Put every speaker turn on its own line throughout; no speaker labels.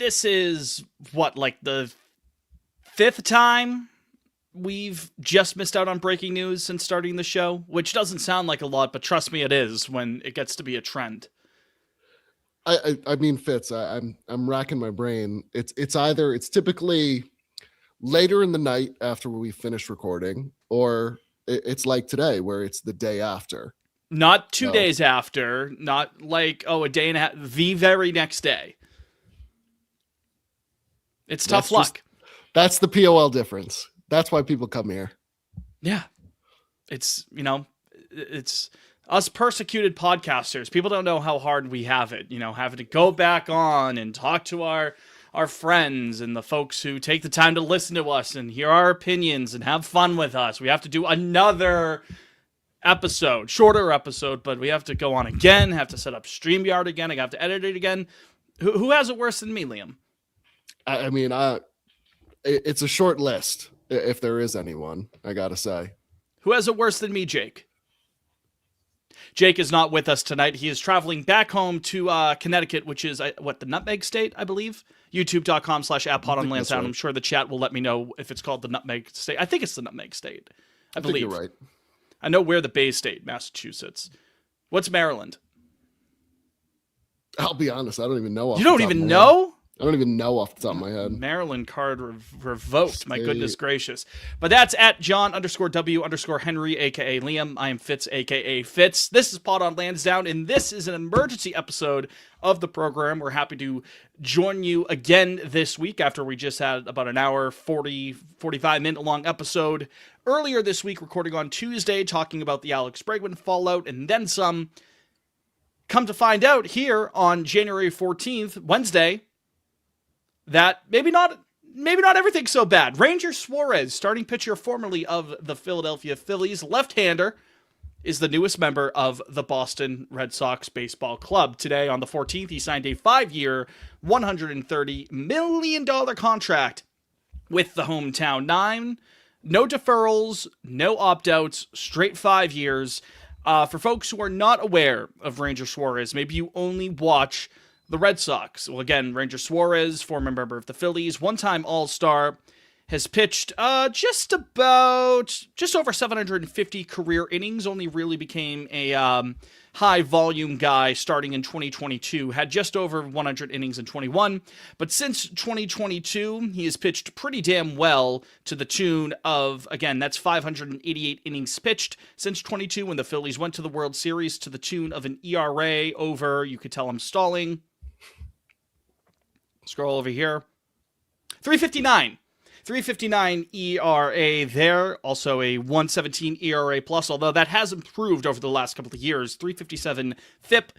this is like the fifth time we've just missed out on breaking news since starting the show, which doesn't sound like a lot, but trust me, it is when it gets to be a trend.
I mean, Fitz, I'm racking my brain. It's typically later in the night after we finish recording, or it's like today where it's the day after.
Not 2 days after, not like, a day and a half, the very next day. It's tough luck.
That's the POL difference. That's why people come here.
Yeah. It's, it's us persecuted podcasters. People don't know how hard we have it, having to go back on and talk to our friends and the folks who take the time to listen to us and hear our opinions and have fun with us. We have to do another episode, shorter episode, but we have to go on again, have to set up StreamYard again, I have to edit it again. Who has it worse than me, Liam?
I mean, it's a short list, if there is anyone, I gotta say.
Who has it worse than me, Jake? Jake is not with us tonight. He is traveling back home to Connecticut, which is, the Nutmeg State, I believe? YouTube.com/@pod on Lansdowne. Right. I'm sure the chat will let me know if it's called the Nutmeg State. I think it's the Nutmeg State. I believe.
You're right.
I know we're the Bay State, Massachusetts. What's Maryland?
I'll be honest, I don't even know.
You don't even know?
I don't even know off the top of my head.
Maryland card revoked. My goodness gracious. But that's at John_W_Henry, a.k.a. Liam. I am Fitz, a.k.a. Fitz. This is Pod on Lansdowne, and this is an emergency episode of the program. We're happy to join you again this week after we just had about an hour, 45-minute long episode earlier this week, recording on Tuesday, talking about the Alex Bregman fallout and then some. Come to find out here on January 14th, Wednesday, that maybe not everything's so bad. Ranger Suárez, starting pitcher formerly of the Philadelphia Phillies, left-hander, is the newest member of the Boston Red Sox baseball club. Today, on the 14th, he signed a 5-year, $130 million contract with the hometown nine. No deferrals, no opt-outs, straight 5 years. For folks who are not aware of Ranger Suárez, maybe you only watch the Red Sox. Well, again, Ranger Suárez, former member of the Phillies, one-time All-Star, has pitched just over 750 career innings, only really became a high-volume guy starting in 2022, had just over 100 innings in 21, but since 2022, he has pitched pretty damn well to the tune of, again, that's 588 innings pitched since 22 when the Phillies went to the World Series, to the tune of an ERA over, you could tell I'm stalling, scroll over here, 359. 359 ERA there, also a 117 ERA plus, although that has improved over the last couple of years. 357 FIP,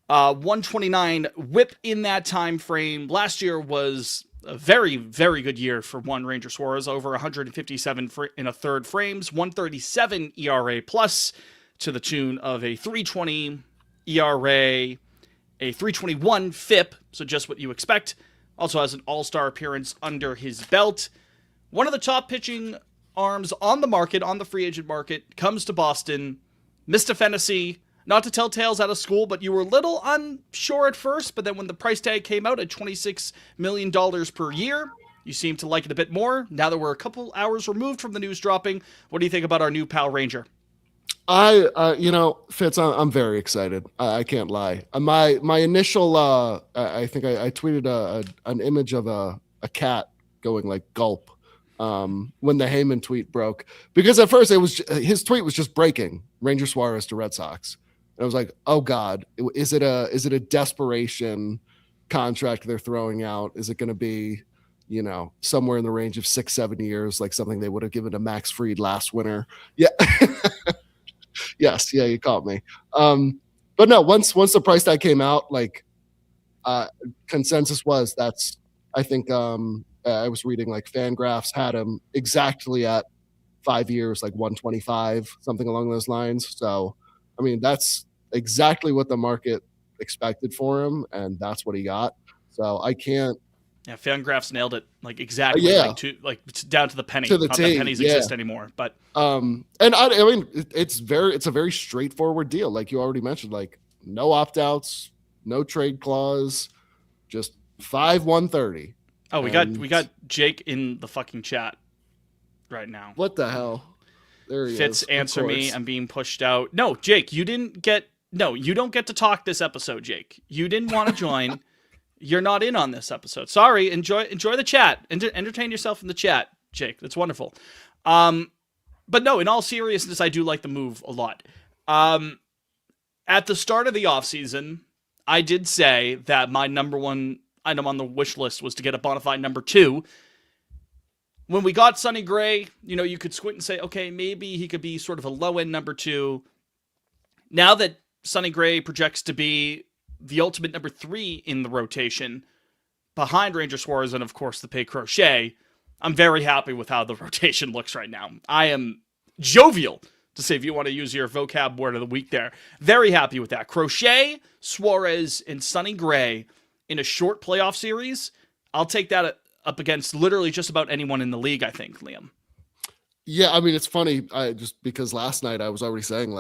129 WHIP in that time frame. Last year was a very, very good year for one Ranger Suárez, over 157 in a third frames, 137 ERA plus, to the tune of a 320 ERA, a 321 FIP, so just what you expect. Also has an all-star appearance under his belt. One of the top pitching arms on the market, on the free agent market, comes to Boston. Mr. Fennessy, not to tell tales out of school, but you were a little unsure at first, but then when the price tag came out at $26 million per year, you seem to like it a bit more. Now that we're a couple hours removed from the news dropping, what do you think about our new pal Ranger?
Fitz, I'm very excited. I can't lie. My initial, I think I tweeted an image of a cat going like gulp when the Heyman tweet broke, because at first his tweet was just breaking Ranger Suárez to Red Sox, and I was like, oh God, is it a desperation contract they're throwing out? Is it going to be, somewhere in the range of 6-7 years, like something they would have given to Max Fried last winter? Yeah. Yes, yeah, you caught me. But no, once the price tag came out, consensus was I think I was reading like Fangraphs had him exactly at 5 years, like 125, something along those lines. So, I mean, that's exactly what the market expected for him, and that's what he got. So I can't.
Yeah, Fangraphs nailed it, like exactly, down to the penny.
To the
Not
T,
that pennies exist anymore, but
and I mean, it's a very straightforward deal, like you already mentioned, like no opt outs, no trade clause, just 5-130.
Oh, we got Jake in the fucking chat right now.
What the hell? There he
Fitz,
is.
answer me. I'm being pushed out. No, Jake, you don't get to talk this episode, Jake. You didn't want to join. You're not in on this episode. Sorry. Enjoy the chat. Entertain yourself in the chat, Jake. That's wonderful. But no, in all seriousness, I do like the move a lot. At the start of the offseason, I did say that my number one item on the wish list was to get a bona fide number 2. When we got Sonny Gray, you could squint and say, okay, maybe he could be sort of a low-end number 2. Now that Sonny Gray projects to be the ultimate number 3 in the rotation, behind Ranger Suarez and, of course, the Pay Crochet, I'm very happy with how the rotation looks right now. I am jovial, to say if you want to use your vocab word of the week there. Very happy with that. Crochet, Suarez, and Sonny Gray in a short playoff series, I'll take that up against literally just about anyone in the league, I think, Liam.
Yeah, I mean, it's funny, just because last night I was already saying,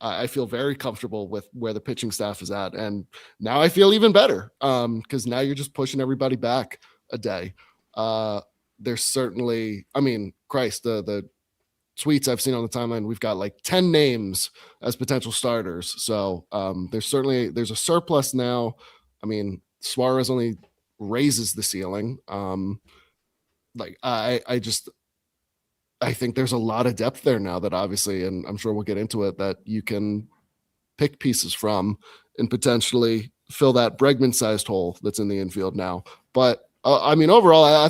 I feel very comfortable with where the pitching staff is at, and now I feel even better, because now you're just pushing everybody back a day. There's certainly, Christ, the tweets I've seen on the timeline, we've got 10 names as potential starters, so there's a surplus now. Suarez only raises the ceiling. I think there's a lot of depth there now that obviously, and I'm sure we'll get into it, that you can pick pieces from and potentially fill that Bregman-sized hole that's in the infield now. But overall, I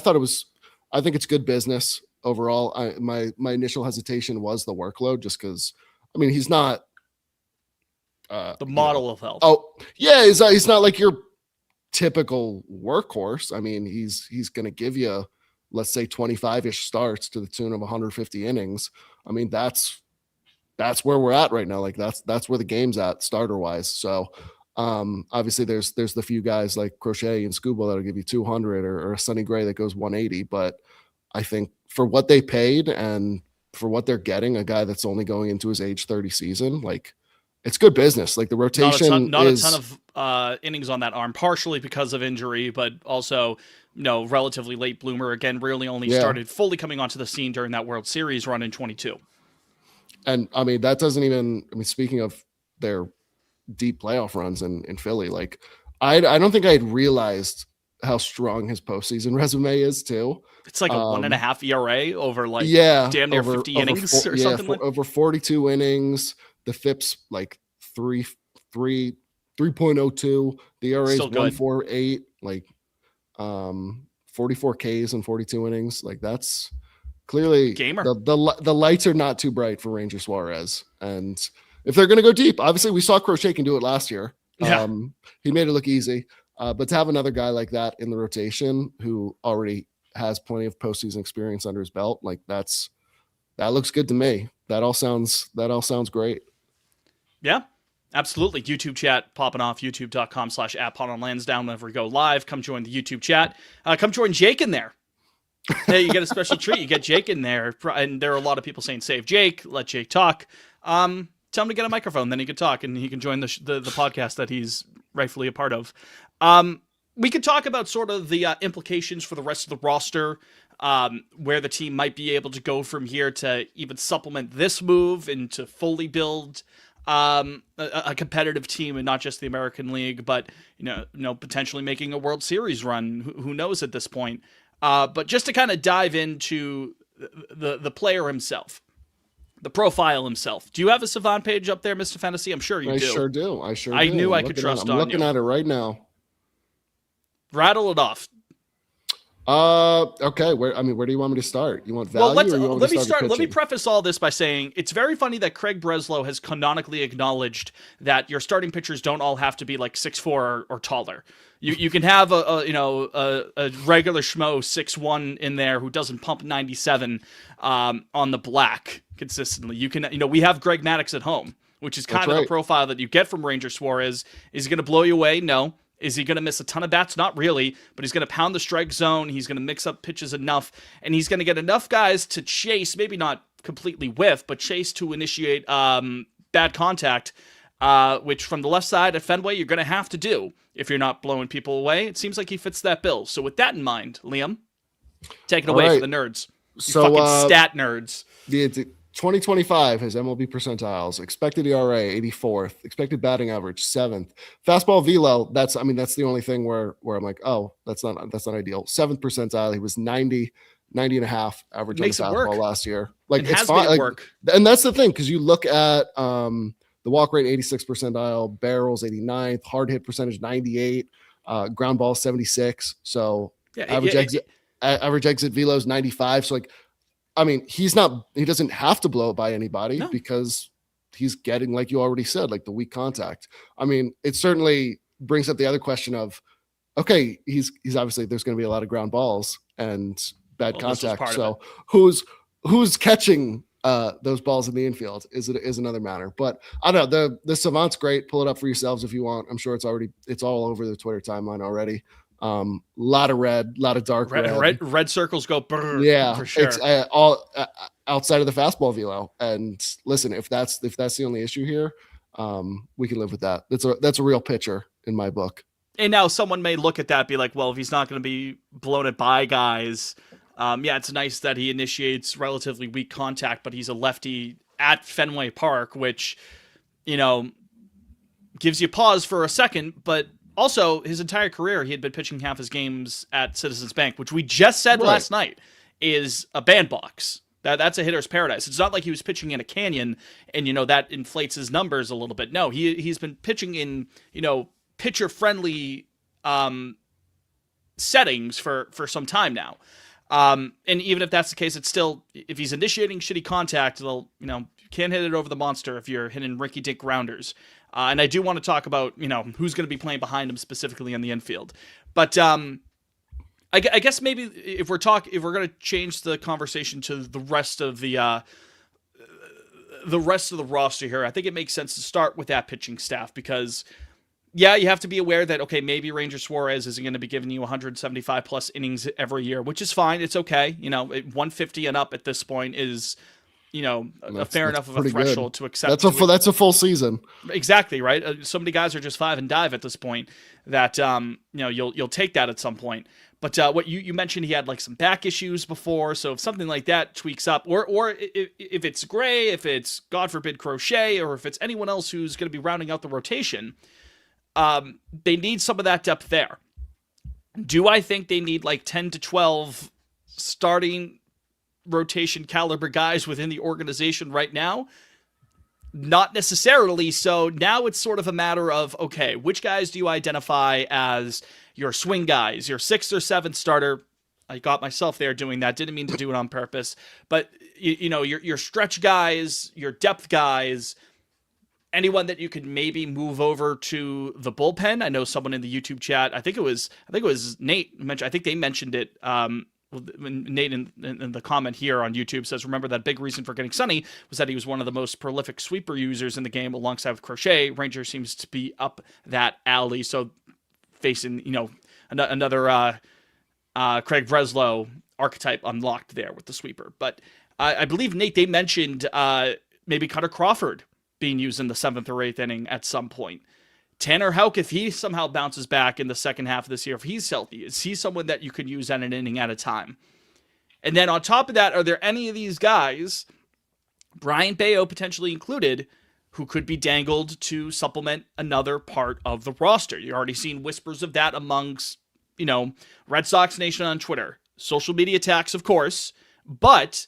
think it's good business overall. My initial hesitation was the workload, just because, he's not
the model of health.
Oh yeah, he's not like your typical workhorse. He's going to give you, let's say, 25-ish starts to the tune of 150 innings. That's where we're at right now. That's where the game's at starter wise. So obviously there's the few guys like Crochet and Scuba that'll give you 200, or a Sonny Gray that goes 180. But I think for what they paid and for what they're getting, a guy that's only going into his age 30 season, it's good business. The rotation
not a ton of innings on that arm, partially because of injury, but also, relatively late bloomer. Again, really only started fully coming onto the scene during that World Series run in 22.
And that doesn't even, speaking of their deep playoff runs in Philly, I don't think I had realized how strong his postseason resume is too.
It's a 1.5 ERA over damn near 50 innings or something.
Over 42 innings. The FIP's 3.02. The ERA is 1.48. 44 Ks and 42 innings. That's clearly
gamer.
The lights are not too bright for Ranger Suarez. And if they're going to go deep, obviously we saw Crochet can do it last year.
Yeah.
He made it look easy. But to have another guy like that in the rotation who already has plenty of postseason experience under his belt, that looks good to me. That all sounds great.
Yeah, absolutely. YouTube chat popping off, youtube.com/@PodOnLansdowne. Whenever we go live, come join the YouTube chat. Come join Jake in there. Hey, you get a special treat. You get Jake in there. And there are a lot of people saying, save Jake, let Jake talk. Tell him to get a microphone, then he can talk, and he can join the podcast that he's rightfully a part of. We could talk about sort of the implications for the rest of the roster, where the team might be able to go from here to even supplement this move and to fully build a competitive team, and not just the American League, but potentially making a World Series run. Who knows at this point? But just to kind of dive into the player himself, the profile himself. Do you have a Savant page up there, Mr. Fantasy? I'm sure you do.
I sure do.
I knew I could trust on you.
I'm looking at it right now.
Rattle it off.
Okay. Where do you want me to start? You want value?
Let me preface all this by saying it's very funny that Craig Breslow has canonically acknowledged that your starting pitchers don't all have to be 6'4" or taller. You can have a regular schmo 6'1" in there who doesn't pump 97 on the black consistently. You can, we have Greg Maddux at home, which is kind of the profile that you get from Ranger Suarez. Is he going to blow you away? No. Is he going to miss a ton of bats? Not really, but he's going to pound the strike zone. He's going to mix up pitches enough, and he's going to get enough guys to chase, maybe not completely whiff, but chase to initiate bad contact which from the left side at Fenway, you're going to have to do if you're not blowing people away. It seems like he fits that bill. So with that in mind, Liam, take it away for the nerds. You fucking stat nerds.
The 2025 has MLB percentiles, expected ERA 84th, expected batting average 7th, fastball velo. That's the only thing where I'm like, oh, that's not ideal. 7th percentile. He was 90 and a half average on the fastball last year. Like it's fine. Work. And that's the thing, because you look at the walk rate 86th percentile, barrels 89th, hard hit percentage 98, ground ball 76. So average exit velo is 95. So like, I mean, he doesn't have to blow it by anybody because he's getting, like you already said, like the weak contact. I mean, it certainly brings up the other question of, okay, he's obviously, there's going to be a lot of ground balls and bad contact. So who's catching those balls in the infield is another matter. But I don't know, the Savant's great. Pull it up for yourselves if you want. I'm sure it's all over the Twitter timeline already. Lot of red, lot of dark
red circles go brr, for sure.
It's all outside of the fastball velo. And listen, if that's the only issue here, we can live with that. That's a real pitcher in my book.
And now someone may look at that and be like, well, if he's not going to be blown it by guys, it's nice that he initiates relatively weak contact, but he's a lefty at Fenway Park, which, gives you pause for a second, but also, his entire career, he had been pitching half his games at Citizens Bank, which we just said last night is a bandbox. That's a hitter's paradise. It's not like he was pitching in a canyon and, that inflates his numbers a little bit. No, he's been pitching in, pitcher-friendly settings for some time now. And even if that's the case, it's still, if he's initiating shitty contact, they'll, you can't hit it over the monster if you're hitting rinky-dink grounders. And I do want to talk about, who's going to be playing behind him specifically in the infield. But I guess maybe if we're going to change the conversation to the rest of the roster here, I think it makes sense to start with that pitching staff because, you have to be aware that, okay, maybe Ranger Suarez isn't going to be giving you 175 plus innings every year, which is fine. It's okay. 150 and up at this point is, a fair enough of a threshold to accept.
That's a full season.
Exactly, right? So many guys are just 5 and dive at this point that, you'll take that at some point. But what you mentioned, he had like some back issues before. So if something like that tweaks up, or if it's Gray, if it's, God forbid, Crochet, or if it's anyone else who's going to be rounding out the rotation, they need some of that depth there. Do I think they need like 10 to 12 starting rotation caliber guys within the organization right now? Not necessarily. So now it's sort of a matter of, okay, which guys do you identify as your swing guys, your 6th or 7th starter? I got myself there doing that. Didn't mean to do it on purpose. But, your stretch guys, your depth guys, anyone that you could maybe move over to the bullpen. I know someone in the YouTube chat, I think it was Nate mentioned, I think they mentioned it, Nate in the comment here on YouTube says, remember that big reason for getting Sonny was that he was one of the most prolific sweeper users in the game alongside with Crochet. Ranger seems to be up that alley. So facing, another Craig Breslow archetype unlocked there with the sweeper. But I believe, Nate, they mentioned maybe Cutter Crawford being used in the 7th or 8th inning at some point. Tanner Houck, if he somehow bounces back in the second half of this year, if he's healthy, is he someone that you can use at an inning at a time? And then on top of that, are there any of these guys, Brian Bayo potentially included, who could be dangled to supplement another part of the roster? You've already seen whispers of that amongst, Red Sox Nation on Twitter. Social media attacks, of course, but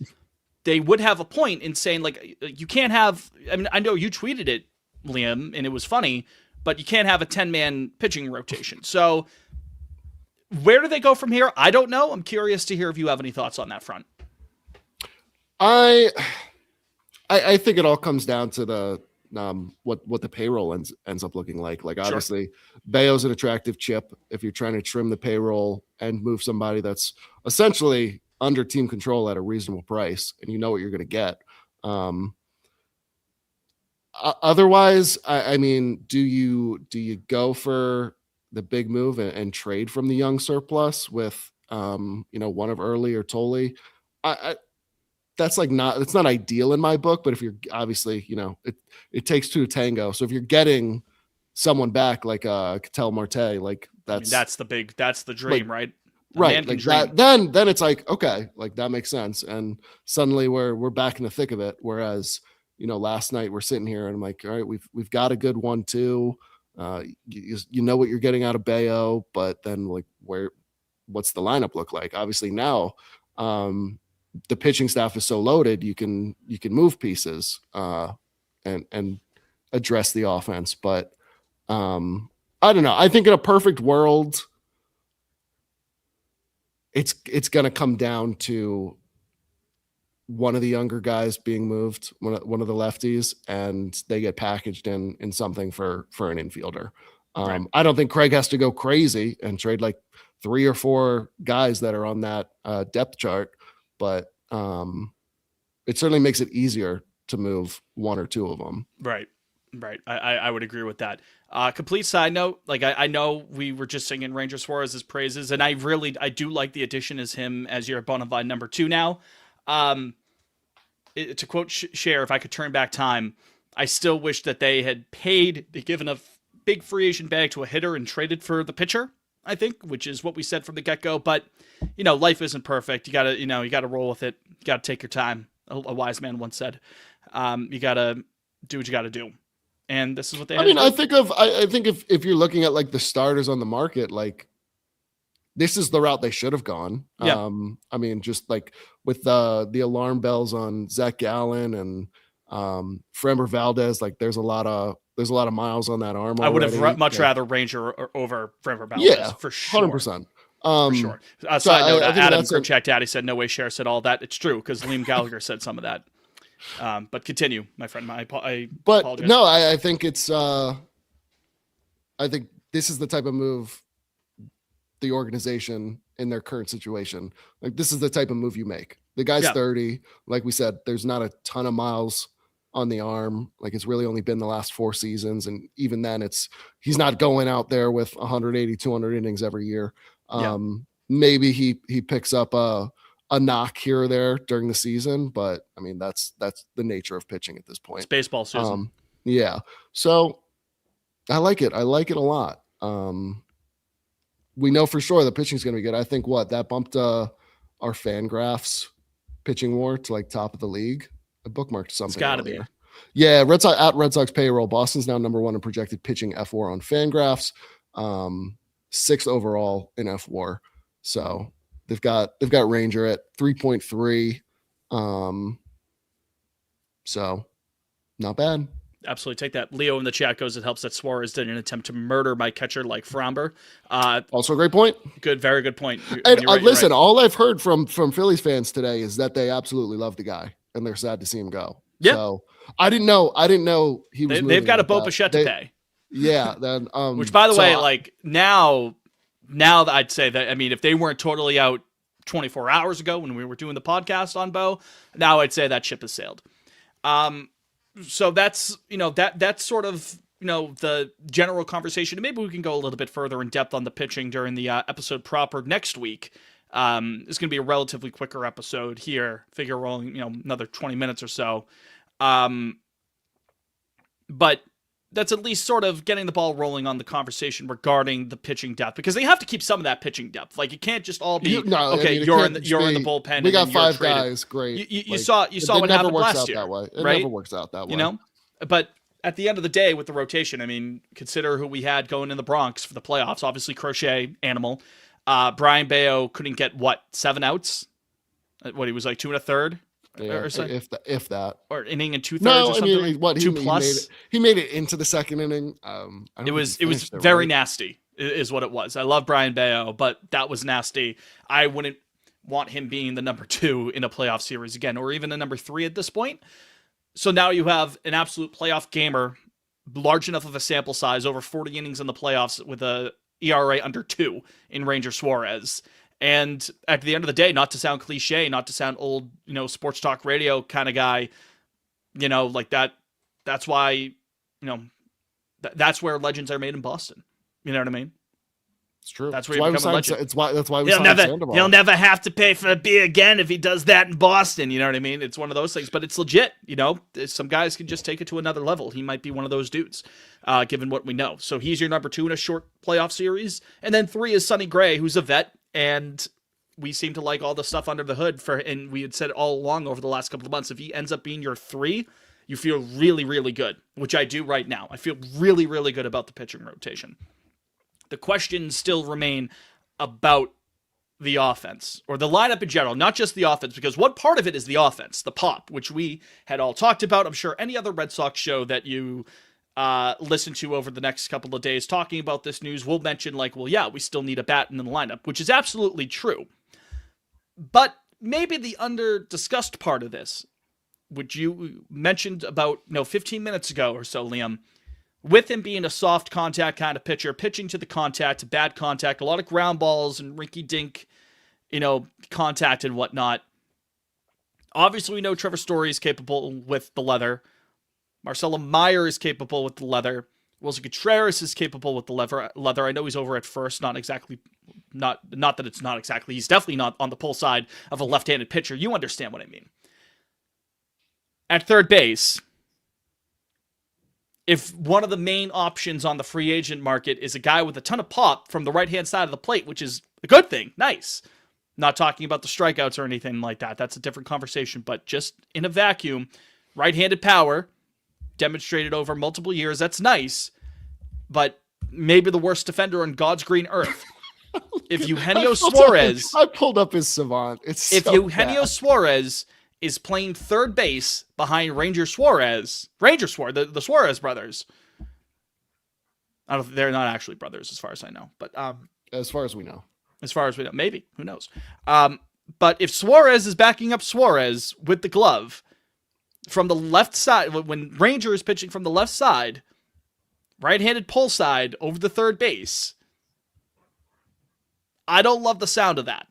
they would have a point in saying, like, you can't have, I know you tweeted it, Liam, and it was funny, but you can't have a 10-man pitching rotation. So where do they go from here? I don't know. I'm curious to hear if you have any thoughts on that front.
I think it all comes down to the what the payroll ends up looking like. Like, obviously, sure, Bayo's an attractive chip if you're trying to trim the payroll and move somebody that's essentially under team control at a reasonable price, and you know what you're going to get. Otherwise, I mean, do you go for the big move and trade from the young surplus with one of Early or Tolley? that's like it's not ideal in my book, but if you're obviously, it takes two to tango. So if you're getting someone back like Ketel Marte, like that's
that's the dream, right?
Right. Like that, then it's like, okay, like that makes sense. And suddenly we're back in the thick of it. Whereas, last night we're sitting here and I'm like, all right, we've got a good 1-2. You know what you're getting out of Bayo, but then like what's the lineup look like? Obviously now, the pitching staff is so loaded, you can move pieces, and address the offense. But, I don't know. I think in a perfect world, it's going to come down to one of the younger guys being moved, one of the lefties, and they get packaged in something for an infielder.
Right.
I don't think Craig has to go crazy and trade like 3 or 4 guys that are on that depth chart, but it certainly makes it easier to move 1 or 2 of them.
Right. I would agree with that. Complete side note, like I know we were just singing Ranger Suarez's praises, and I do like the addition as him as your bona fide number 2 now. To quote Cher, if I could turn back time, I still wish that they had given a big free agent bag to a hitter and traded for the pitcher, I think, which is what we said from the get-go. But, life isn't perfect. You gotta roll with it. You gotta take your time. A wise man once said, you gotta do what you gotta do. And this is what they had.
I think if you're looking at like the starters on the market, like this is the route they should have gone.
Yeah.
Just like with the alarm bells on Zach Gallen and Framber Valdez, like there's a lot of miles on that arm.
I would have much rather Ranger over Framber Valdez. Yeah, for sure.
100%.
For sure. Side note, Adam Kerchak Daddy said no way Cher said all that. It's true because Liam Gallagher said some of that. But continue, my friend. I apologize.
No, I think it's. I think this is the type of move the organization in their current situation. Like this is the type of move you make. The guy's 30. Like we said, there's not a ton of miles on the arm. Like it's really only been the last 4 seasons, and even then, he's not going out there with 180, 200 innings every year. Maybe he picks up a knock here or there during the season, but that's the nature of pitching at this point.
It's baseball season.
Yeah. So I like it. I like it a lot. We know for sure the pitching is going to be good. I think that bumped our Fangraphs pitching war to like top of the league. I bookmarked something.
It's got to be.
Yeah. Red Sox payroll. Boston's now number 1 in projected pitching F4 on Fangraphs. 6th overall in F4. So they've got Ranger at 3.3. So not bad.
Absolutely. Take that. Leo in the chat goes, it helps that Suarez didn't attempt to murder my catcher like Framber.
Also a great point.
Good. Very good point.
And listen, all I've heard from Phillies fans today is that they absolutely love the guy and they're sad to see him go.
Yeah.
So I didn't know he was.
They've got a Bo Bichette to pay.
Yeah. Then,
which by the way, like now that I'd say that, if they weren't totally out 24 hours ago when we were doing the podcast on Bo, now I'd say that ship has sailed. So that's, that's sort of, the general conversation. And maybe we can go a little bit further in depth on the pitching during the episode proper next week. It's going to be a relatively quicker episode here. Figure rolling, another 20 minutes or so. But that's at least sort of getting the ball rolling on the conversation regarding the pitching depth, because they have to keep some of that pitching depth. Like it can't just all be you're in the bullpen.
We got 5 guys, great.
You saw what happened last year.
It never works out that way.
But at the end of the day, with the rotation, consider who we had going in the Bronx for the playoffs. Obviously, Crochet, animal. Brian Bayo couldn't get 7 outs. He was like 2 1/3.
Yeah, if that,
or inning and 2/3
or
something.
2 plus. He made it into the second inning.
It was very nasty, is what it was. I love Brian Bayo, but that was nasty. I wouldn't want him being the number 2 in a playoff series again, or even the number 3 at this point. So now you have an absolute playoff gamer, large enough of a sample size, over 40 innings in the playoffs with a ERA under 2 in Ranger Suarez. And at the end of the day, not to sound cliche, not to sound old, sports talk radio kind of guy, like that. That's why, that's where legends are made in Boston. You know what I mean?
It's true.
That's where you become a legend.
That's why we
He'll
signed
never,
Sandoval.
he'll never have to pay for a beer again if he does that in Boston. You know what I mean? It's one of those things, but it's legit. You know, some guys can just take it to another level. He might be one of those dudes, given what we know. So he's your number 2 in a short playoff series. And then 3 is Sonny Gray, who's a vet. And we seem to like all the stuff under the hood and we had said all along over the last couple of months, if he ends up being your 3, you feel really, really good, which I do right now. I feel really, really good about the pitching rotation. The questions still remain about the offense or the lineup in general, not just the offense, because one part of it is the offense, the pop, which we had all talked about. I'm sure any other Red Sox show that you listen to over the next couple of days talking about this news will mention like, well, yeah, we still need a bat in the lineup, which is absolutely true. But maybe the under-discussed part of this, which you mentioned about 15 minutes ago or so, Liam, with him being a soft contact kind of pitcher, pitching to the contact, bad contact, a lot of ground balls and rinky-dink, contact and whatnot. Obviously, we know Trevor Story is capable with the leather. Marcelo Meyer is capable with the leather. Wilson Contreras is capable with the leather. I know he's over at first, not that it's not exactly. He's definitely not on the pull side of a left-handed pitcher. You understand what I mean. At third base, if one of the main options on the free agent market is a guy with a ton of pop from the right-hand side of the plate, which is a good thing, nice. Not talking about the strikeouts or anything like that. That's a different conversation. But just in a vacuum, right-handed power, demonstrated over multiple years, that's nice. But maybe the worst defender on God's green earth. If Eugenio Suarez...
I pulled up his savant.
If Eugenio Suarez is playing third base behind Ranger Suarez, the Suarez brothers. They're not actually brothers as far as I know, but
as far as we know,
maybe, who knows? But if Suarez is backing up Suarez with the glove from the left side, when Ranger is pitching from the left side, right-handed pull side over the third base, I don't love the sound of that.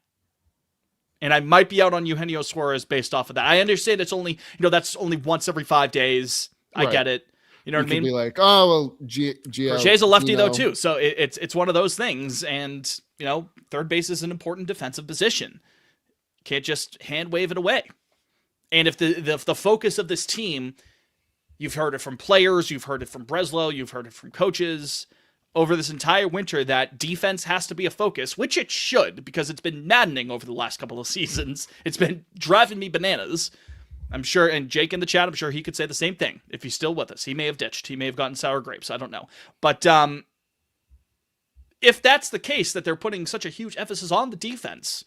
And I might be out on Eugenio Suarez based off of that. I understand it's only, that's only once every 5 days. I get it. You know what I mean?
Be like, oh, well,
Jay's a lefty though too. So it's one of those things. And, third base is an important defensive position. Can't just hand wave it away. And if the focus of this team, you've heard it from players, you've heard it from Breslow, you've heard it from coaches over this entire winter that defense has to be a focus, which it should, because it's been maddening over the last couple of seasons. It's been driving me bananas. I'm sure, and Jake in the chat, I'm sure he could say the same thing if he's still with us. He may have ditched. He may have gotten sour grapes. I don't know. But if that's the case, that they're putting such a huge emphasis on the defense,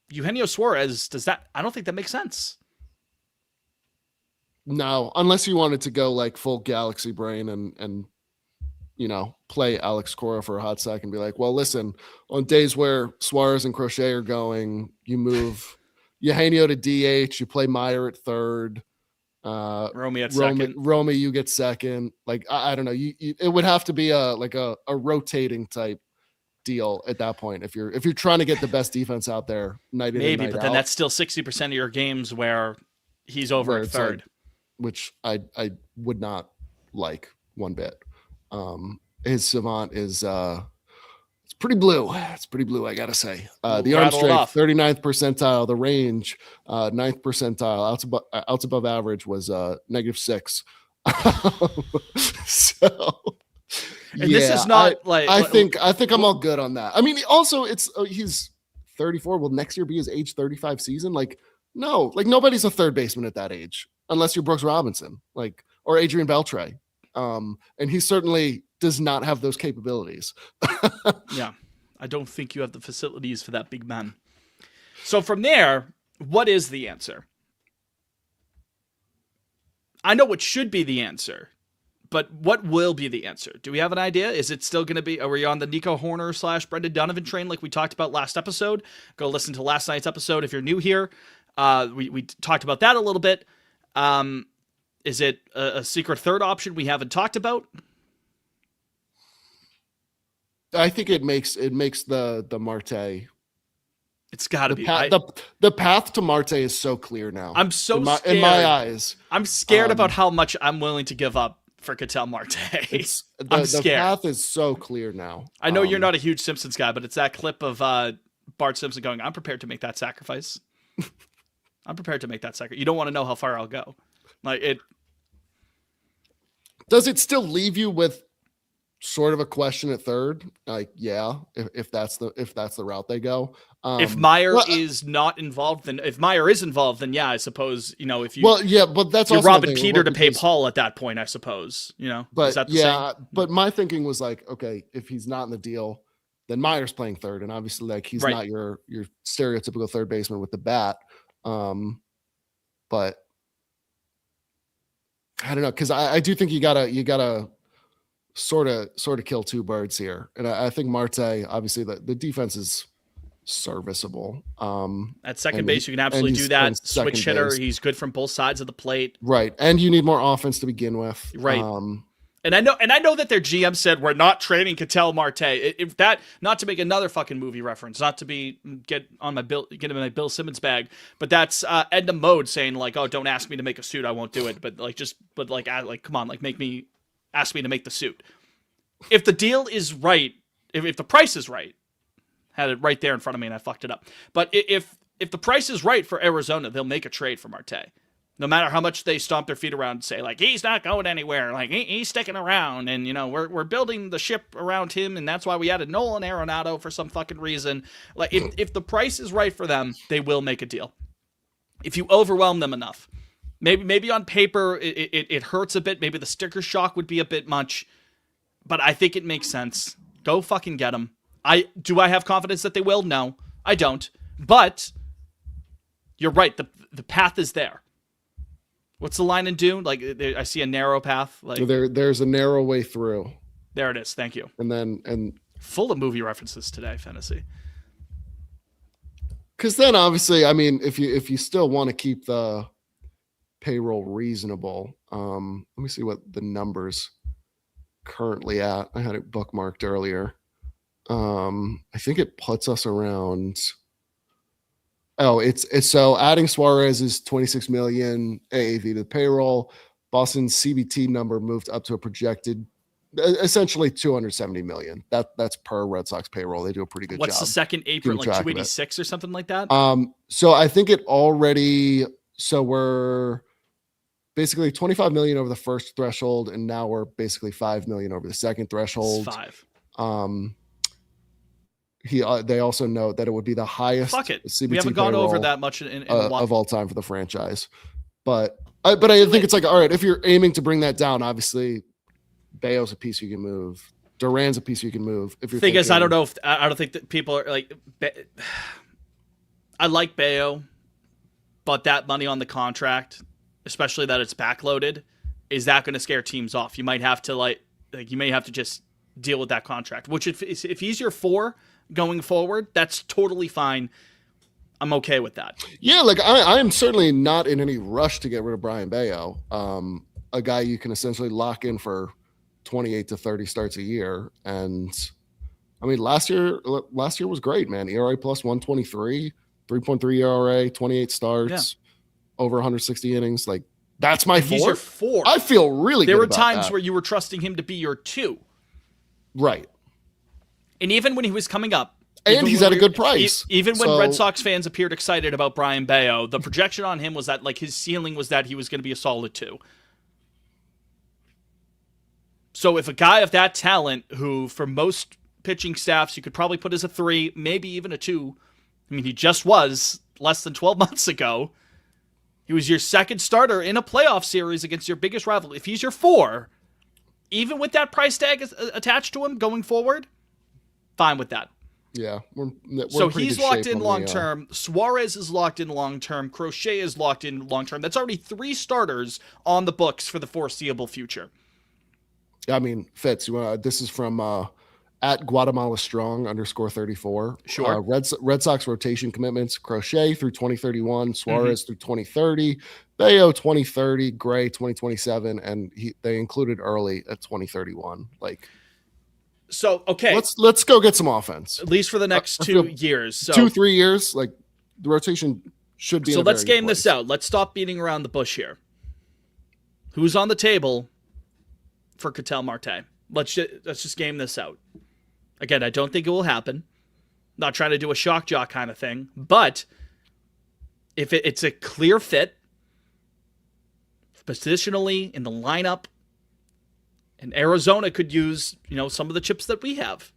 Eugenio Suarez, I don't think that makes sense.
No, unless you wanted to go like full galaxy brain and play Alex Cora for a hot sec and be like, well, listen, on days where Suarez and Crochet are going, you move Eugenio to DH, you play Meyer at third,
Romy at second.
Romy, you get second. Like, I don't know. It would have to be a rotating type deal at that point. If you're trying to get the best defense out there night in and night out.
Then that's still 60% of your games where he's over at third.
Which I would not like one bit. His savant is it's pretty blue. It's pretty blue, I gotta say. The arm strength, 39th percentile. The range, 9th percentile. Outs above average was -6. So,
and this is not
I think I'm all good on that. I mean, also he's 34. Will next year be his age 35 season? Like, no, like nobody's a third baseman at that age unless you're Brooks Robinson, or Adrian Beltre. And he certainly does not have those capabilities.
Yeah. I don't think you have the facilities for that big man. So from there, what is the answer? I know what should be the answer, but what will be the answer? Do we have an idea? Is it still going to be, are we on the Nico Horner / Brendan Donovan train like we talked about last episode? Go listen to last night's episode if you're new here. We talked about that a little bit. Is it a secret third option we haven't talked about?
I think it makes the Marte.
It's got to be.
The path to Marte is so clear now.
I'm so scared.
In my eyes.
I'm scared about how much I'm willing to give up for Ketel Marte.
The
I'm scared.
path is so clear now.
I know you're not a huge Simpsons guy, but it's that clip of Bart Simpson going, "I'm prepared to make that sacrifice. I'm prepared to make that sacrifice. You don't want to know how far I'll go." Like it.
Does it still leave you with sort of a question at third? Like, yeah, if that's the route they go.
If Meyer is not involved, then if Meyer is involved, then yeah, I suppose if you.
Well, yeah, but that's
you're
also
robbing Peter to pay Paul at that point, I suppose.
But
is that the
yeah,
same?
but my thinking was like, okay, if he's not in the deal, then Meyer's playing third, and obviously, like, he's not your stereotypical third baseman with the bat. But I don't know, because I do think you gotta sort of kill two birds here, and I think Marte, obviously, the defense is serviceable.
At second base, you can absolutely do that. Switch hitter, he's good from both sides of the plate.
Right, and you need more offense to begin with.
Right. And I know that their GM said we're not trading Ketel Marte. If that, not to make another fucking movie reference, not to get in my Bill Simmons bag, but that's Edna Mode saying like, "Oh, don't ask me to make a suit, I won't do it." But come on, like ask me to make the suit. If the deal is right, if the price is right, had it right there in front of me and I fucked it up. But if the price is right for Arizona, they'll make a trade for Marte. No matter how much they stomp their feet around and say, like, he's not going anywhere, like, he's sticking around, and, we're building the ship around him, and that's why we added Nolan Arenado for some fucking reason. Like, if the price is right for them, they will make a deal. If you overwhelm them enough. Maybe on paper, it hurts a bit. Maybe the sticker shock would be a bit much. But I think it makes sense. Go fucking get them. Do I have confidence that they will? No, I don't. But you're right. The path is there. What's the line in Dune? Like, I see a narrow path. Like
there's a narrow way through.
There it is. Thank you.
And
full of movie references today, Fantasy.
Because then, obviously, I mean, if you still want to keep the payroll reasonable, let me see what the numbers currently at. I had it bookmarked earlier. I think it puts us around. Oh, it's so adding Suarez is 26 million AAV to the payroll. Boston's CBT number moved up to a projected essentially 270 million. That's per Red Sox payroll. They do a pretty good job.
What's the second apron, like 286 or something like that?
So I think we're basically 25 million over the first threshold, and now we're basically 5 million over the second threshold.
It's
5. They also note that it would be the highest CBT
we haven't gone over that much
of all time for the franchise. But I think it's like, all right, if you're aiming to bring that down, obviously Bayo's a piece you can move. Duran's a piece you can move. If you're
thing is, I don't think that people are like. I like Bayo, but that money on the contract, especially that it's backloaded, is that going to scare teams off? You might have to you may have to just deal with that contract. Which if he's your 4 going forward, that's totally fine. I'm okay with that.
Yeah, like I am certainly not in any rush to get rid of Brian Bayo, a guy you can essentially lock in for 28 to 30 starts a year. And I mean, last year was great, man. ERA plus 123, 3.3 ERA, 28 starts, over 160 innings. Like, that's my 4.
He's your 4.
I feel really good
There were
about
times
that.
where you were trusting him to be your 2.
Right.
And even when he was coming up,
and he's at a good price.
Even when Red Sox fans appeared excited about Brian Bayo, the projection on him was that like his ceiling was that he was going to be a solid 2. So if a guy of that talent, who for most pitching staffs you could probably put as a 3, maybe even a 2. I mean, he just was less than 12 months ago. He was your second starter in a playoff series against your biggest rival. If he's your 4, even with that price tag attached to him going forward, fine with that.
Yeah. We're
so he's locked in long term. Suarez is locked in long term. Crochet is locked in long term. That's already 3 starters on the books for the foreseeable future.
I mean, Fitz, this is from at Guatemala Strong _34.
Sure.
Red Sox rotation commitments: Crochet through 2031, Suarez through 2030, Bayo 2030, Gray 2027, and they included early at 2031. Like,
so okay,
let's go get some offense,
at least for the next 2 years. So
2-3 years, like the rotation should be.
So let's game this out. Let's stop beating around the bush here. Who's on the table for Ketel Marte. Let's just game this out. Again, I don't think it will happen. Not trying to do a shock jock kind of thing, but if it's a clear fit, positionally in the lineup, and Arizona could use, some of the chips that we have.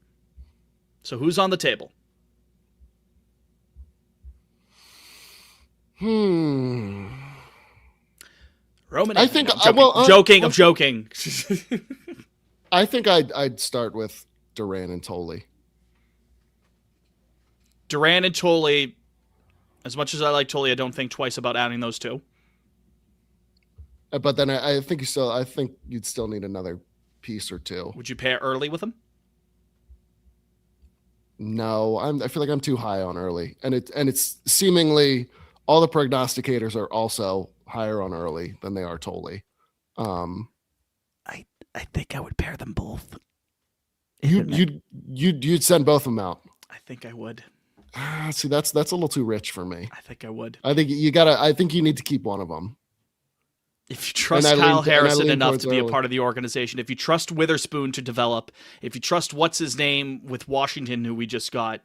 So who's on the table? Roman,
I think
I'm joking. I'm joking.
I think I'd start with Duran and Tolley.
Duran and Tolley. As much as I like Tolley, I don't think twice about adding those two.
But then I think you'd still need another piece or two.
Would you pair early with him?
No, I feel like I'm too high on early, and it's seemingly all the prognosticators are also higher on early than they are Tolley.
I think I would pair them both.
You'd send both of them out.
I think I would.
See, that's a little too rich for me.
I think I would.
I think you need to keep one of them.
If you trust Kyle Harrison enough to be a part of the organization, if you trust Witherspoon to develop, if you trust what's his name with Washington, who we just got,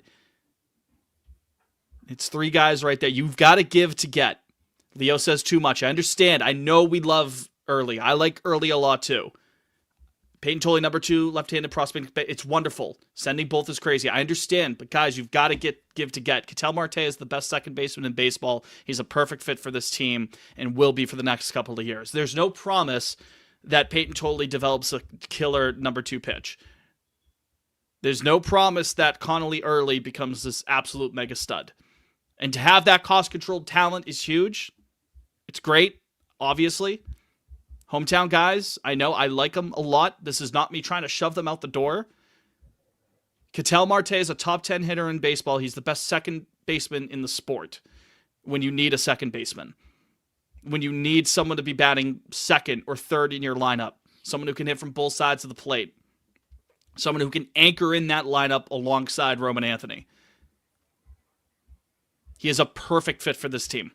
it's three guys right there. You've got to give to get. Leo says too much. I understand. I know we love early. I like early a lot too. Peyton Tolley, number 2, left-handed prospect. It's wonderful. Sending both is crazy. I understand, but guys, you've got to give to get. Ketel Marte is the best second baseman in baseball. He's a perfect fit for this team and will be for the next couple of years. There's no promise that Peyton Tolley develops a killer number 2 pitch. There's no promise that Connolly early becomes this absolute mega stud. And to have that cost-controlled talent is huge. It's great, obviously. Hometown guys, I know, I like them a lot. This is not me trying to shove them out the door. Ketel Marte is a top 10 hitter in baseball. He's the best second baseman in the sport when you need a second baseman. When you need someone to be batting second or third in your lineup. Someone who can hit from both sides of the plate. Someone who can anchor in that lineup alongside Roman Anthony. He is a perfect fit for this team.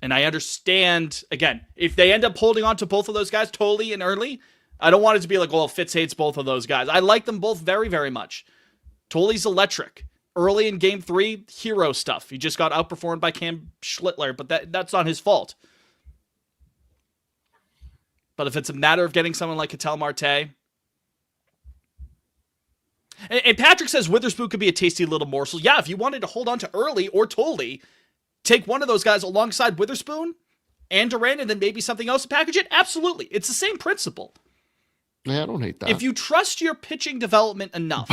And I understand, again, if they end up holding on to both of those guys, Tolley and early, I don't want it to be like, well, Fitz hates both of those guys. I like them both very, very much. Tolley's electric. Early in Game 3, hero stuff. He just got outperformed by Cam Schlittler, but that's not his fault. But if it's a matter of getting someone like Ketel Marte... And Patrick says Witherspoon could be a tasty little morsel. Yeah, if you wanted to hold on to early or Tolley... Take one of those guys alongside Witherspoon and Duran and then maybe something else to package it? Absolutely. It's the same principle.
Yeah, I don't hate that.
If you trust your pitching development enough.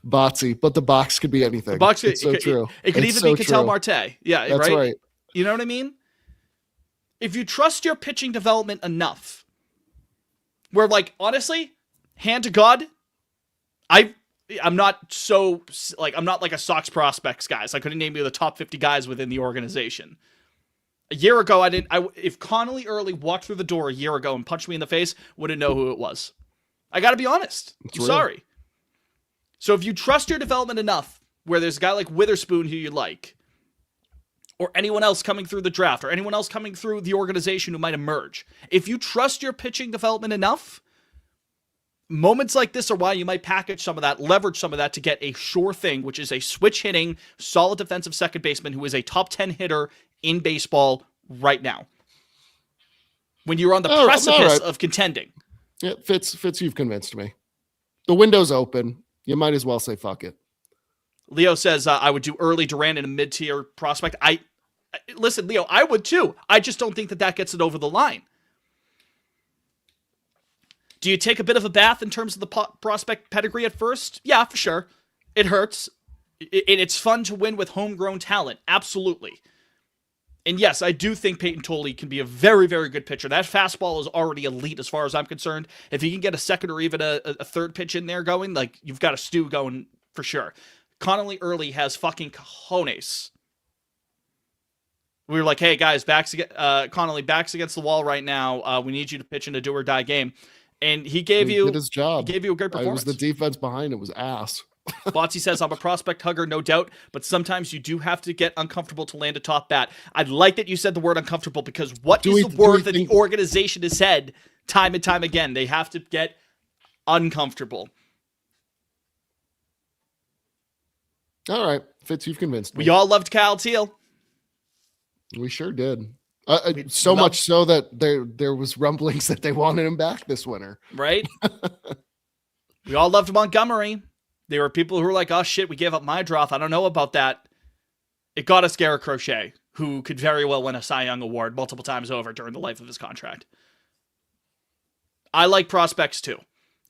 Botsy, but the box could be anything.
It's so true. It could even be Ketel Marte. Yeah,
that's right.
You know what I mean? If you trust your pitching development enough, where honestly, hand to God, I'm not like a Sox prospects guys. I couldn't name you the top 50 guys within the organization. A year ago, if Connolly early walked through the door a year ago and punched me in the face, wouldn't know who it was. I got to be honest. I'm sorry. So if you trust your development enough, where there's a guy like Witherspoon who you like, or anyone else coming through the draft, or anyone else coming through the organization who might emerge, if you trust your pitching development enough, moments like this are why you might package some of that, leverage some of that to get a sure thing, which is a switch-hitting, solid defensive second baseman who is a top 10 hitter in baseball right now. When you're on the precipice of contending.
Yeah, Fitz, you've convinced me. The window's open. You might as well say fuck it.
Leo says, I would do early Duran in a mid-tier prospect. Listen, Leo, I would too. I just don't think that gets it over the line. Do you take a bit of a bath in terms of the prospect pedigree at first? Yeah, for sure. It hurts. It's fun to win with homegrown talent. Absolutely. And yes, I do think Peyton Tolley can be a very, very good pitcher. That fastball is already elite as far as I'm concerned. If he can get a second or even a third pitch in there going, you've got a stew going for sure. Connolly early has fucking cojones. We were like, hey, guys, Connolly, backs against the wall right now. We need you to pitch in a do-or-die game. And he did his job. He gave you a great performance.
It was the defense behind it was ass.
Botsy says, I'm a prospect hugger, no doubt, but sometimes you do have to get uncomfortable to land a top bat. I like that you said the word uncomfortable, because what is the word that the organization has said time and time again? They have to get uncomfortable.
All right, Fitz, you've convinced me.
We all loved Kyle Teal.
We sure did. So much so that there was rumblings that they wanted him back this winter.
Right? We all loved Montgomery. There were people who were like, oh shit, we gave up Mydroth. I don't know about that. It got us Garrett Crochet, who could very well win a Cy Young Award multiple times over during the life of his contract. I like prospects too.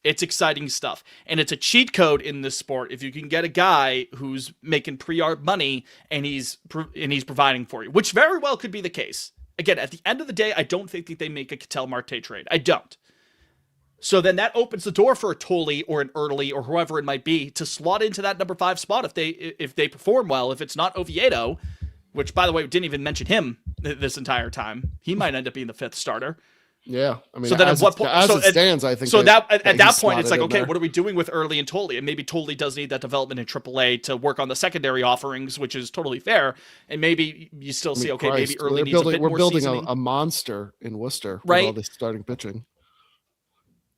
It's exciting stuff. And it's a cheat code in this sport if you can get a guy who's making pre-art money and he's providing for you, which very well could be the case. Again, at the end of the day, I don't think that they make a Ketel Marte trade. I don't. So then that opens the door for a Tolley or an Early or whoever it might be to slot into that number 5 spot if they perform well. If it's not Oviedo, which, by the way, we didn't even mention him this entire time. He might end up being the 5th starter.
Yeah, I mean,
so then at what point?
As it stands, I think.
So at that point, it's like, okay, what are we doing with Early and Tolley? And maybe Tolley does need that development in AAA to work on the secondary offerings, which is totally fair. And maybe you still see, okay, maybe Early needs a bit more seasoning.
We're building a monster in Worcester
right?
with all this starting pitching.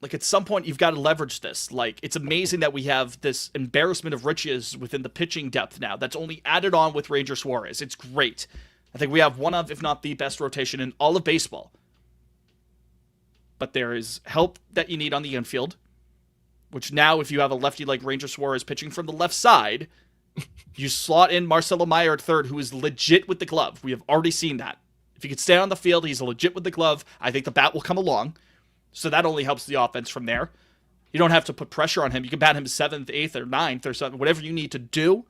Like, at some point, you've got to leverage this. Like, it's amazing that we have this embarrassment of riches within the pitching depth now. That's only added on with Ranger Suarez. It's great. I think we have one of, if not the best rotation in all of baseball. But there is help that you need on the infield, which now, if you have a lefty like Ranger Suarez pitching from the left side, you slot in Marcelo Meyer at third, who is legit with the glove. We have already seen that. If he can stay on the field, he's legit with the glove. I think the bat will come along. So that only helps the offense from there. You don't have to put pressure on him. You can bat him 7th, 8th, or 9th or something, whatever you need to do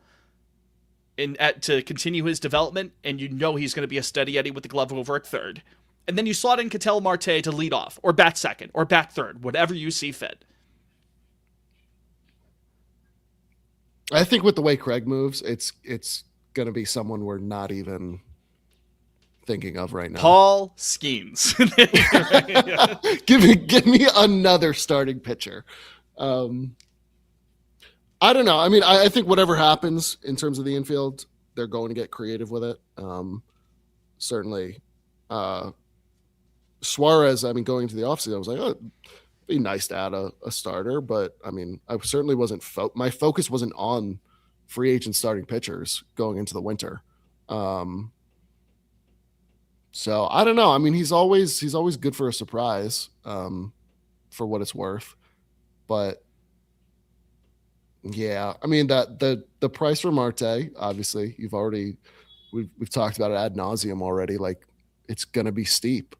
to continue his development, and you know he's going to be a steady Eddie with the glove over at third. And then you slot in Ketel Marte to lead off, or bat second, or bat third, whatever you see fit.
I think with the way Craig moves, it's going to be someone we're not even thinking of right now.
Paul Skeens.
Give me another starting pitcher. I don't know. I mean, I think whatever happens in terms of the infield, they're going to get creative with it. Certainly. Suarez, I mean, going into the offseason, I was like, oh, it'd be nice to add a starter. But, I mean, I certainly wasn't my focus wasn't on free agent starting pitchers going into the winter. So I don't know. I mean, he's always good for a surprise, for what it's worth. But yeah, I mean that the price for Marte, obviously, we've talked about it ad nauseum already. Like, it's gonna be steep.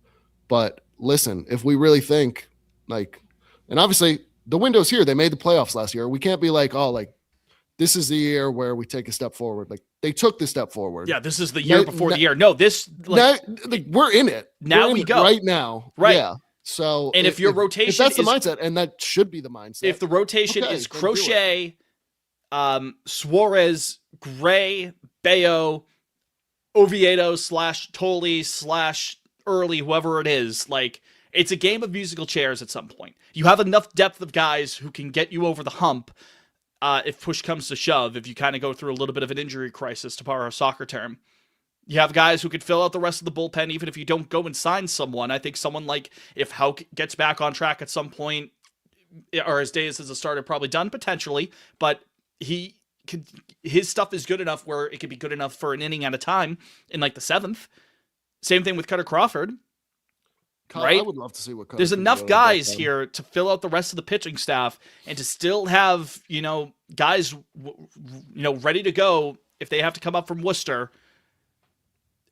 But listen, if we really think and obviously the window's here, they made the playoffs last year. We can't be like, oh, like this is the year where we take a step forward. Like, they took the step forward.
Yeah, this is the year before the year. No, this
we're in it.
Now we go
right now.
Right.
Yeah. So,
and if your rotation,
if that's the mindset, and that should be the mindset.
If the rotation is Crochet, Suarez, Gray, Bayo, Oviedo / Tolley / Early, whoever it is, like, it's a game of musical chairs at some point. You have enough depth of guys who can get you over the hump. If push comes to shove, if you kind of go through a little bit of an injury crisis, to borrow a soccer term, you have guys who could fill out the rest of the bullpen, even if you don't go and sign someone. I think someone like, if Houck gets back on track at some point, or his days as a starter probably done potentially, but his stuff is good enough where it could be good enough for an inning at a time in like the 7th. Same thing with Cutter Crawford. Right?
I would love to see what
there's enough guys here to fill out the rest of the pitching staff and to still have, guys, ready to go if they have to come up from Worcester.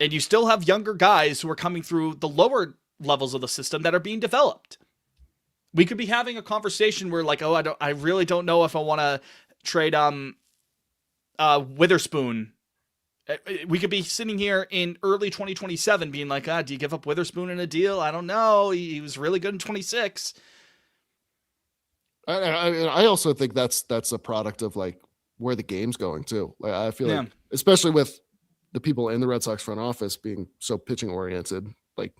And you still have younger guys who are coming through the lower levels of the system that are being developed. We could be having a conversation where, like, oh, I really don't know if I want to trade Witherspoon. We could be sitting here in early 2027 being like, do you give up Witherspoon in a deal? I don't know. He was really good in 26.
I also think that's a product of like where the game's going too. Like, I feel like, especially with the people in the Red Sox front office being so pitching oriented, like,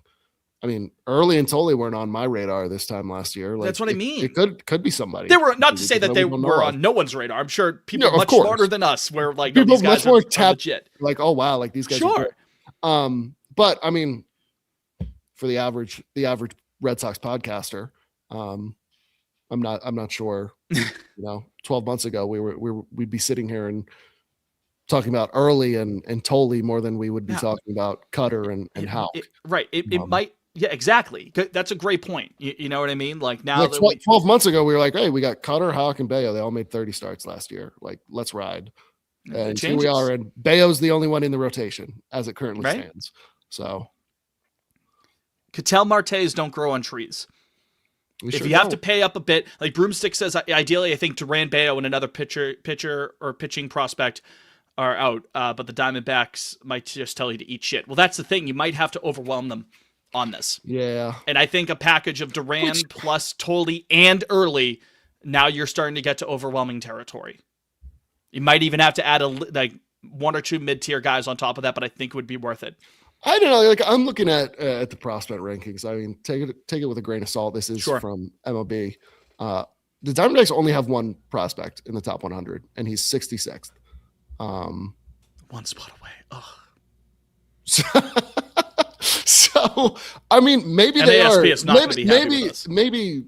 I mean, Early and Tolley weren't on my radar this time last year. Like,
That's what I mean.
It could be somebody.
They were, not to say that they were on no one's radar. I'm sure people much smarter than us were like, no,
people
these guys
much more
are legit.
Like, oh wow, like these guys.
Sure.
But I mean, for the average Red Sox podcaster, I'm not sure. 12 months ago we'd be sitting here and talking about Early and Tolley more than we would be talking about Cutter and Houck.
Right. It might. Yeah, exactly. That's a great point. You know what I mean? Like now,
like 12 months ago, we were like, hey, we got Cutter, Houck, and Bayo. They all made 30 starts last year. Like, let's ride. And here we are, and Bayo's the only one in the rotation as it currently stands. So,
Ketel Martes don't grow on trees. If you have to pay up a bit, like Broomstick says, ideally, I think Duran, Bayo, and another pitcher or pitching prospect are out. But the Diamondbacks might just tell you to eat shit. Well, that's the thing. You might have to overwhelm them on this.
Yeah.
And I think a package of Duran plus Tolley and Early, now you're starting to get to overwhelming territory. You might even have to add one or two mid-tier guys on top of that, but I think it would be worth it.
I don't know. Like, I'm looking at the prospect rankings. I mean, take it with a grain of salt. This is from MLB. The Diamondbacks only have one prospect in the top 100, and he's 66th.
One spot away. Ugh.
So, I mean, maybe
and
they
the
are.
is not gonna be happy with us.
Maybe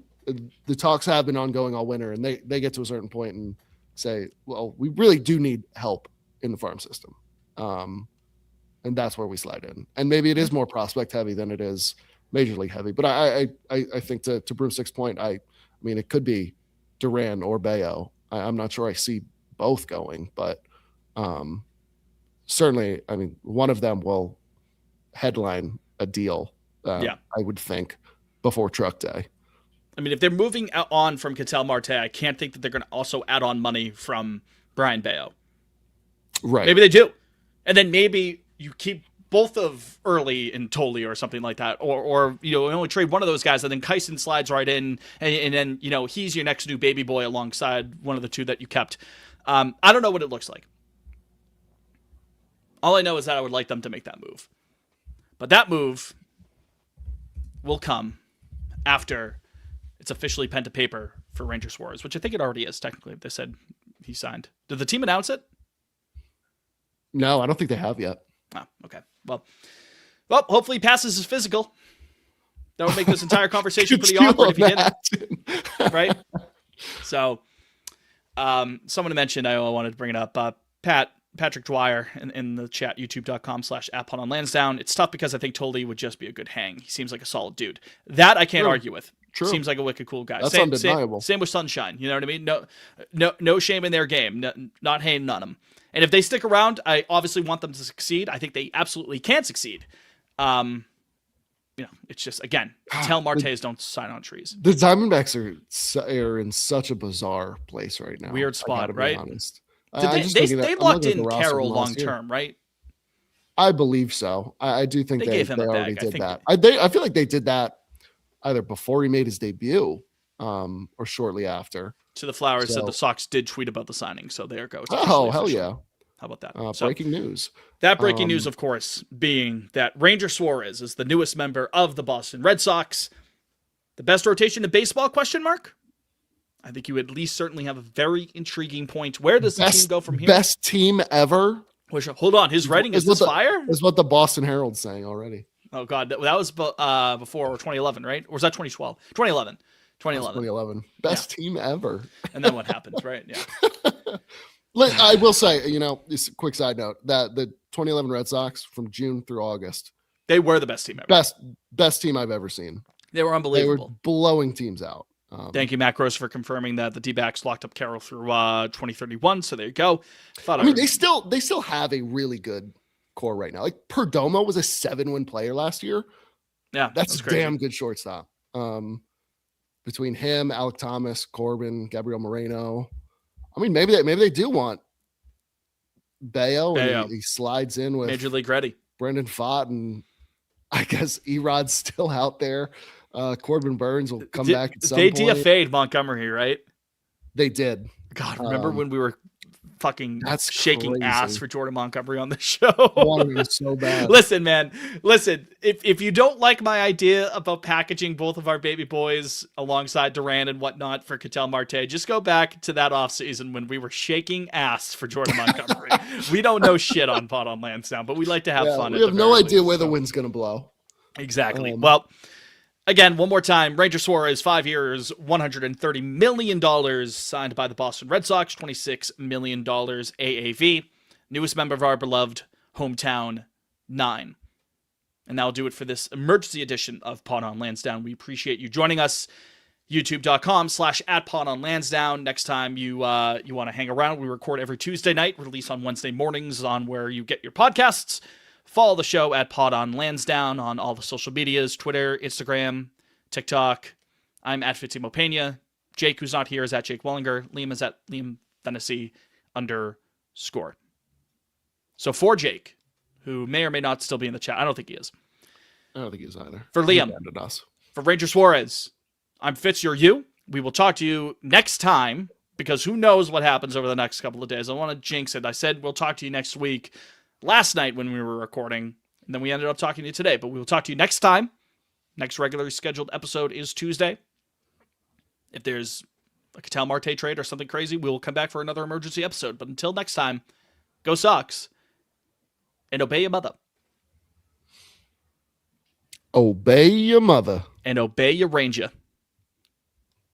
the talks have been ongoing all winter, and they get to a certain point and say, well, we really do need help in the farm system. And that's where we slide in. And maybe it is more prospect heavy than it is major league heavy. But I think to Broomstick's point, I mean, it could be Duran or Bayo. I'm not sure I see both going, but certainly, I mean, one of them will headline a deal, I would think, before truck day.
I mean, if they're moving on from Ketel Marte, I can't think that they're going to also add on money from Brian Bayo.
Right.
Maybe they do. And then maybe you keep both of Early and Tolley or something like that. Or you only trade one of those guys, and then Kyson slides right in, and then, he's your next new baby boy alongside one of the two that you kept. I don't know what it looks like. All I know is that I would like them to make that move. But that move will come after it's officially pen to paper for Ranger Suarez, which I think it already is, technically. They said he signed. Did the team announce it?
No, I don't think they have yet.
Oh, okay. Well, hopefully he passes his physical. That would make this entire conversation pretty awkward if he didn't. Right? So, someone mentioned, I wanted to bring it up, Patrick Dwyer in the chat, youtube.com/@Pod on Lansdowne. It's tough because I think Tolley would just be a good hang. He seems like a solid dude. That I can't argue with.
True.
Seems like a wicked cool guy.
That's undeniable.
Same with Sunshine. You know what I mean? No shame in their game. Not hating on them. And if they stick around, I obviously want them to succeed. I think they absolutely can succeed. It's just, again, tell Martes don't sign on trees.
The Diamondbacks are in such a bizarre place right now.
Weird spot, right?
Honest.
They locked in Carroll long term, right?
I believe so. I do think they
gave him a
already
bag.
did that. I feel like they did that either before he made his debut or shortly after.
To the Flowers said the Sox did tweet about the signing, so there goes.
Oh, hell yeah.
How about that?
Breaking news.
That breaking news, of course, being that Ranger Suarez is the newest member of the Boston Red Sox. The best rotation in baseball, ? I think you at least certainly have a very intriguing point. Where does the team go from here?
Best team ever?
Hold on. His writing is this fire?
Is what the Boston Herald's saying already.
Oh, God. That was before 2011, right? Or was that 2012? 2011.
2011. Best team ever.
And then what happens, right? Yeah.
I will say, this quick side note, that the 2011 Red Sox from June through August,
they were the best team ever.
Best team I've ever seen.
They were unbelievable.
They were blowing teams out.
Thank you, Matt Gross, for confirming that the D-backs locked up Carroll through 2031. So there you go.
They still have a really good core right now. Like Perdomo was a 7-win player last year.
Yeah,
that's a damn good shortstop. Between him, Alec Thomas, Corbin, Gabriel Moreno. I mean, maybe they do want Bayo. And he slides in with
Major League ready
Brendan Pfaadt, and I guess Erod's still out there. Corbin Burns will come back at some point.
They DFA'd Montgomery, right?
They did.
God, remember when we were fucking
That's
shaking
crazy.
ass for Jordan Montgomery on the show.
I wanted it so bad.
Listen, man. Listen, if you don't like my idea about packaging both of our baby boys alongside Durant and whatnot for Ketel Marte, just go back to that offseason when we were shaking ass for Jordan Montgomery. We don't know shit on Pot on Lansdowne, but we like to have fun.
We have no idea where the wind's going to blow.
Exactly. Well, again, one more time, Ranger Suarez, 5 years, $130 million, signed by the Boston Red Sox, $26 million AAV. Newest member of our beloved hometown 9. And that'll do it for this emergency edition of Pod on Lansdowne. We appreciate you joining us. YouTube.com/@PodOnLansdowne. Next time you want to hang around, we record every Tuesday night, release on Wednesday mornings on where you get your podcasts. Follow the show at Pod on Lansdowne on all the social medias, Twitter, Instagram, TikTok. I'm at Fitzimo Pena. Jake, who's not here, is at Jake Wellinger. Liam is at Liam Fennessy _. So for Jake, who may or may not still be in the chat, I don't think he is.
I don't think he is either.
For Liam,
us.
for Ranger Suarez, I'm Fitz, you're you. We will talk to you next time, because who knows what happens over the next couple of days. I want to jinx it. I said we'll talk to you next week last night when we were recording, and then we ended up talking to you today. But we will talk to you next time. Next regularly scheduled episode is Tuesday. If there's a Ketel Marte trade or something crazy, we will come back for another emergency episode. But until next time, go Sox, and obey your mother.
Obey your mother.
And obey your Ranger.